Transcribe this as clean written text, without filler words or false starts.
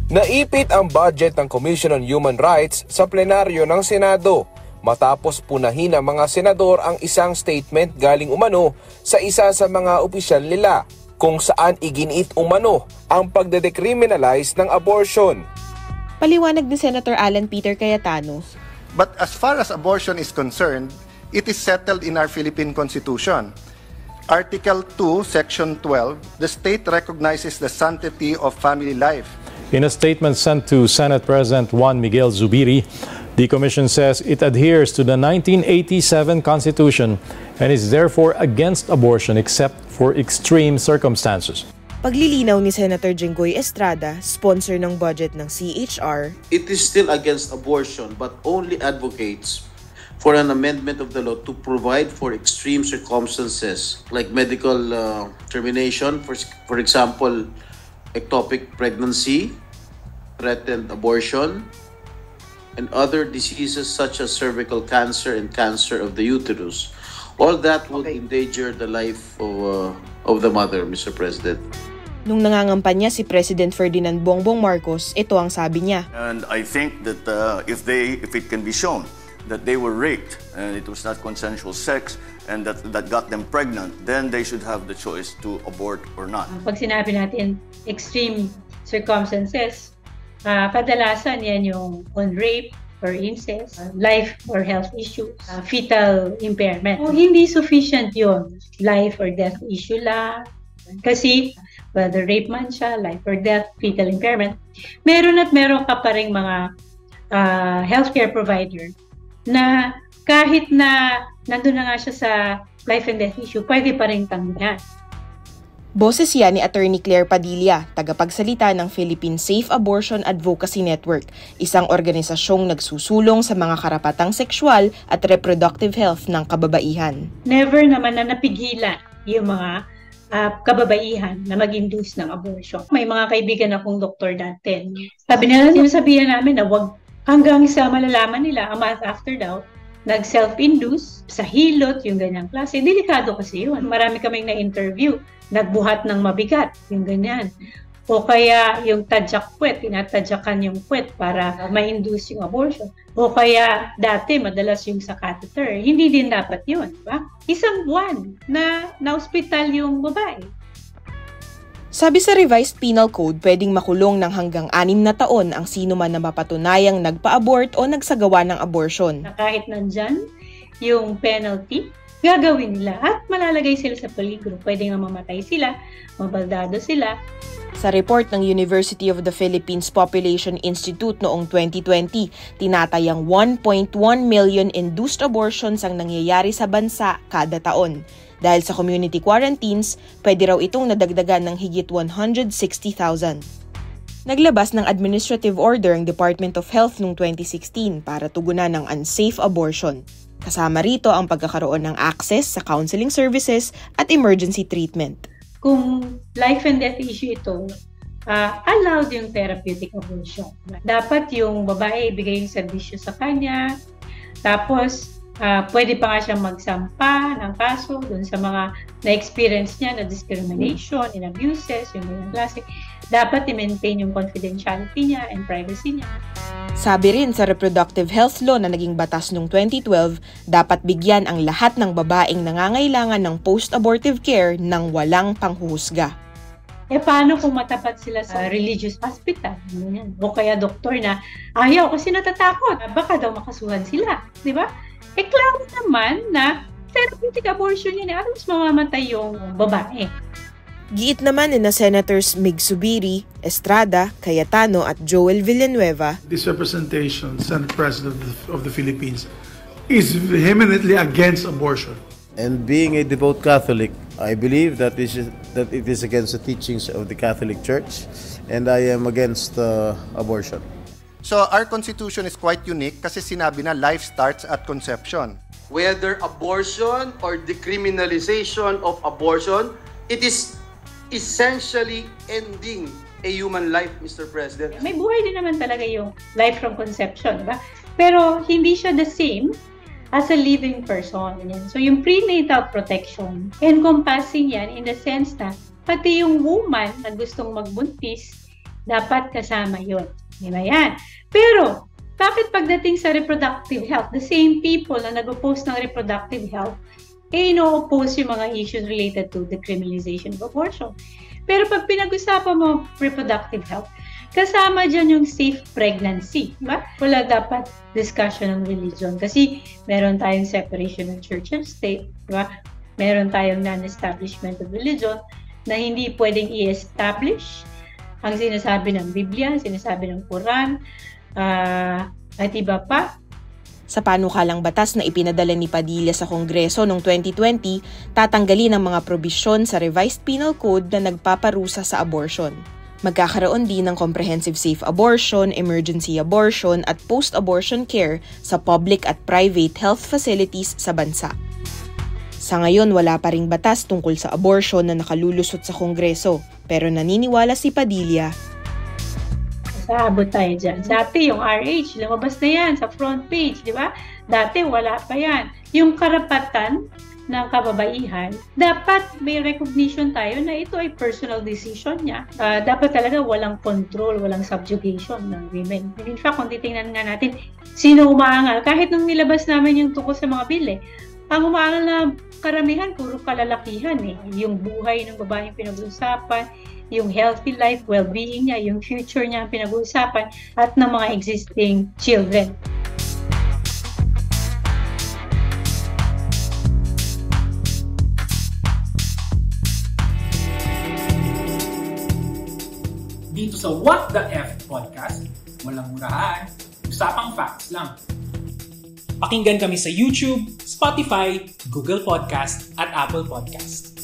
Naipit ang budget ng Commission on Human Rights sa plenaryo ng Senado matapos punahin ng mga senador ang isang statement galing umano sa isa sa mga opisyal nila kung saan iginiit umano ang pagdedecriminalize ng abortion. Paliwanag ni Senator Alan Peter Cayetano. But as far as abortion is concerned, it is settled in our Philippine Constitution. Article 2, Section 12, the state recognizes the sanctity of family life. In a statement sent to Senate President Juan Miguel Zubiri, the Commission says it adheres to the 1987 Constitution and is therefore against abortion except for extreme circumstances. Paglilinaw ni Senator Jinggoy Estrada, sponsor ng budget ng CHR, it is still against abortion but only advocates for an amendment of the law to provide for extreme circumstances like medical termination, for example, ectopic pregnancy, threatened abortion, and other diseases such as cervical cancer and cancer of the uterus. All that would endanger the life of the mother, Mr. President. Nung nangangampanya si President Ferdinand Bongbong Marcos, ito ang sabi niya. And I think that if it can be shown that they were raped and it was not consensual sex and that got them pregnant, then they should have the choice to abort or not. Pag sinabi natin extreme circumstances, kadalasan yan yung on rape or incest, life or health issues, fetal impairment. Hindi sufficient yun, life or death issue lang. Kasi whether rape man siya, life or death, fetal impairment, meron ka pa ring mga healthcare provider na kahit na nandun na nga siya sa life and death issue, pwede pa rin tanggihan. Boses yan ni Attorney Claire Padilla, tagapagsalita ng Philippine Safe Abortion Advocacy Network, isang organisasyong nagsusulong sa mga karapatang sexual at reproductive health ng kababaihan. Never naman na napigilan yung mga kababaihan na mag-induce ng abortion. May mga kaibigan akong doktor dati. Sabi nila, sinasabihan namin na wag hanggang sa malalaman nila, a month after daw, nag-self-induce sa hilot, yung ganyang klase. Delikado kasi yun. Marami kaming na-interview, nagbuhat ng mabigat, yung ganyan. O kaya yung tadyak puwet, tinatadyakan yung puwet para ma-induce yung abortion. O kaya dati madalas yung sa catheter. Hindi din dapat yun, diba? Isang buwan na na-hospital yung babae. Sabi sa Revised Penal Code, pwedeng makulong ng hanggang 6 na taon ang sino man na mapatunayang nagpa-abort o nagsagawa ng abortion. Kahit nandyan yung penalty, gagawin nila at malalagay sila sa peligro. Pwede nga mamatay sila, mabaldado sila. Sa report ng University of the Philippines Population Institute noong 2020, tinatayang 1.1 million induced abortions ang nangyayari sa bansa kada taon. Dahil sa community quarantines, pwede raw itong nadagdagan ng higit 160,000. Naglabas ng administrative order ang Department of Health noong 2016 para tugunan ng unsafe abortion. Kasama rito ang pagkakaroon ng access sa counseling services at emergency treatment. Kung life and death issue ito, allowed yung therapeutic abortion. Dapat yung babae ibigay yung serbisyo sa kanya, tapos pwede pa nga siyang magsampa ng kaso dun sa mga na-experience niya na discrimination and abuses, yung mga klase. Dapat i-maintain yung confidentiality niya and privacy niya. Sabi rin sa Reproductive Health Law na naging batas noong 2012, dapat bigyan ang lahat ng babaeng nangangailangan ng post-abortive care ng walang panghuhusga. Paano kung matapat sila sa religious hospital? O kaya doktor na ayaw kasi natatakot, baka daw makasuhan sila, di ba? Klaro naman na therapeutic abortion yun, alam mas mamamatay yung babae. Giit naman ni na Senators Mig Zubiri, Estrada, Cayetano at Joel Villanueva. This representation, Senate President of the Philippines, is vehemently against abortion. And being a devout Catholic, I believe that it is against the teachings of the Catholic Church, and I am against abortion. So our constitution is quite unique kasi sinabi na life starts at conception. Whether abortion or decriminalization of abortion, it is essentially ending a human life, Mr. President. May buhay din naman talaga yung life from conception, ba? Pero hindi siya the same as a living person. So yung prenatal protection, encompassing yan in the sense na pati yung woman na gustong magbuntis, dapat kasama yun. Di ba yan? Pero, bakit pagdating sa reproductive health, the same people na nag-oppose ng reproductive health, ino-oppose yung mga issues related to the criminalization of abortion. Pero pag pinag-usapan mo reproductive health, kasama dyan yung safe pregnancy. Diba? Wala dapat discussion ng religion kasi meron tayong separation ng church and state. Diba? Meron tayong non-establishment of religion na hindi pwedeng i-establish ang sinasabi ng Biblia, sinasabi ng Quran, at iba pa. Sa panukalang batas na ipinadala ni Padilla sa Kongreso noong 2020, tatanggalin ang mga probisyon sa Revised Penal Code na nagpaparusa sa abortion. Magkakaroon din ng comprehensive safe abortion, emergency abortion at post-abortion care sa public at private health facilities sa bansa. Sa ngayon, wala pa ring batas tungkol sa abortion na nakalulusot sa Kongreso, pero naniniwala si Padilla. Saabot tayo dyan. Dati yung RH, lumabas na yan sa front page, di ba? Dati wala pa yan. Yung karapatan ng kababaihan, dapat may recognition tayo na ito ay personal decision niya. Dapat talaga walang control, walang subjugation ng women. In fact, kung titingnan nga natin, sino umaangal? Kahit nung nilabas namin yung tungkol sa mga bill, ang umaangal na karamihan, puro kalalakihan. Yung buhay ng babaeng pinag-uusapan, yung healthy life, well-being niya, yung future niya ang pinag-uusapan, at ng mga existing children. Dito sa What the F Podcast, walang murahan, usapang facts lang. Pakinggan kami sa YouTube, Spotify, Google Podcast at Apple Podcast.